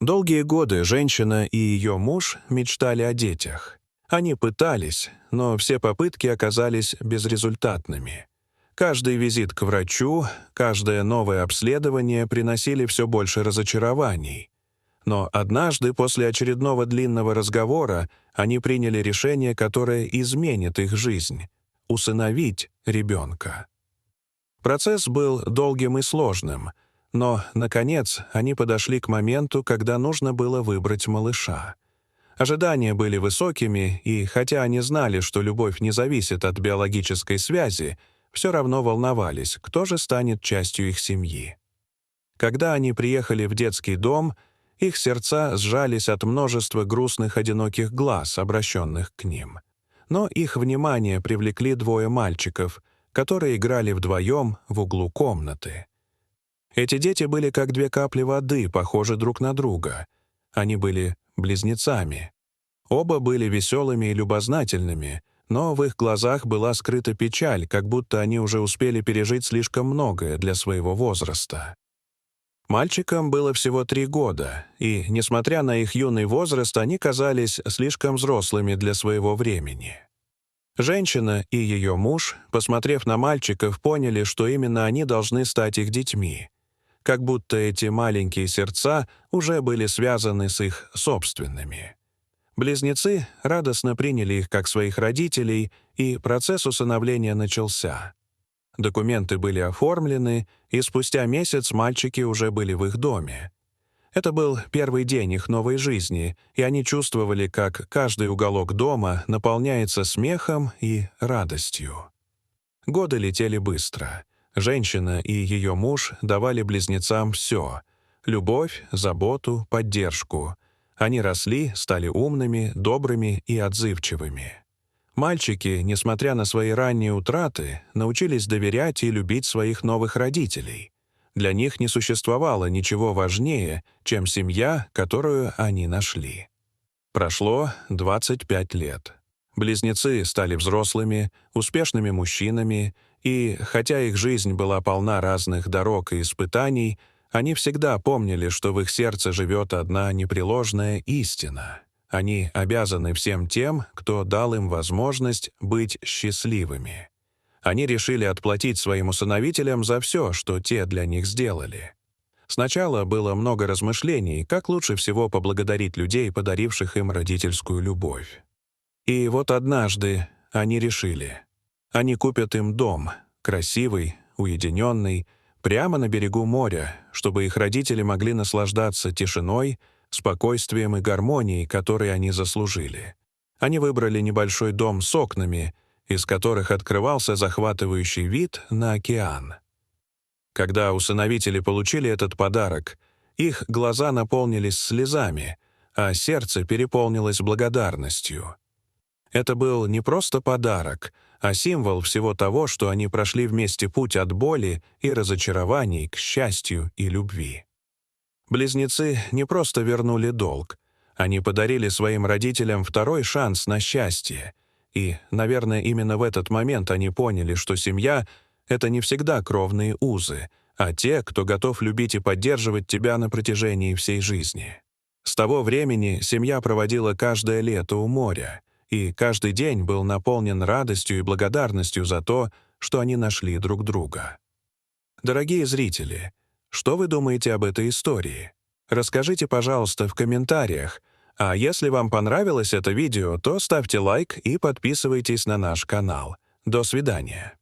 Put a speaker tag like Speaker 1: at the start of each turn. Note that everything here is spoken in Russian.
Speaker 1: Долгие годы женщина и ее муж мечтали о детях. Они пытались, но все попытки оказались безрезультатными. Каждый визит к врачу, каждое новое обследование приносили все больше разочарований. Но однажды, после очередного длинного разговора, они приняли решение, которое изменит их жизнь — усыновить ребенка. Процесс был долгим и сложным, но, наконец, они подошли к моменту, когда нужно было выбрать малыша. Ожидания были высокими, и хотя они знали, что любовь не зависит от биологической связи, все равно волновались, кто же станет частью их семьи. Когда они приехали в детский дом, их сердца сжались от множества грустных одиноких глаз, обращенных к ним. Но их внимание привлекли двое мальчиков, которые играли вдвоем в углу комнаты. Эти дети были как две капли воды, похожи друг на друга. Они были близнецами. Оба были веселыми и любознательными, но в их глазах была скрыта печаль, как будто они уже успели пережить слишком многое для своего возраста. Мальчикам было всего 3 года, и, несмотря на их юный возраст, они казались слишком взрослыми для своего времени. Женщина и ее муж, посмотрев на мальчиков, поняли, что именно они должны стать их детьми, как будто эти маленькие сердца уже были связаны с их собственными. Близнецы радостно приняли их как своих родителей, и процесс усыновления начался. Документы были оформлены, и спустя месяц мальчики уже были в их доме. Это был первый день их новой жизни, и они чувствовали, как каждый уголок дома наполняется смехом и радостью. Годы летели быстро. Женщина и ее муж давали близнецам все — любовь, заботу, поддержку. Они росли, стали умными, добрыми и отзывчивыми. Мальчики, несмотря на свои ранние утраты, научились доверять и любить своих новых родителей. Для них не существовало ничего важнее, чем семья, которую они нашли. Прошло 25 лет. Близнецы стали взрослыми, успешными мужчинами, и, хотя их жизнь была полна разных дорог и испытаний, они всегда помнили, что в их сердце живет одна непреложная истина. Они обязаны всем тем, кто дал им возможность быть счастливыми. Они решили отплатить своим усыновителям за все, что те для них сделали. Сначала было много размышлений, как лучше всего поблагодарить людей, подаривших им родительскую любовь. И вот однажды они решили. Они купят им дом, красивый, уединенный, прямо на берегу моря, чтобы их родители могли наслаждаться тишиной, спокойствием и гармонией, которые они заслужили. Они выбрали небольшой дом с окнами, из которых открывался захватывающий вид на океан. Когда усыновители получили этот подарок, их глаза наполнились слезами, а сердце переполнилось благодарностью. Это был не просто подарок, а символ всего того, что они прошли вместе путь от боли и разочарований к счастью и любви. Близнецы не просто вернули долг, они подарили своим родителям второй шанс на счастье. И, наверное, именно в этот момент они поняли, что семья — это не всегда кровные узы, а те, кто готов любить и поддерживать тебя на протяжении всей жизни. С того времени семья проводила каждое лето у моря, и каждый день был наполнен радостью и благодарностью за то, что они нашли друг друга. Дорогие зрители, что вы думаете об этой истории? Расскажите, пожалуйста, в комментариях. А если вам понравилось это видео, то ставьте лайк и подписывайтесь на наш канал. До свидания.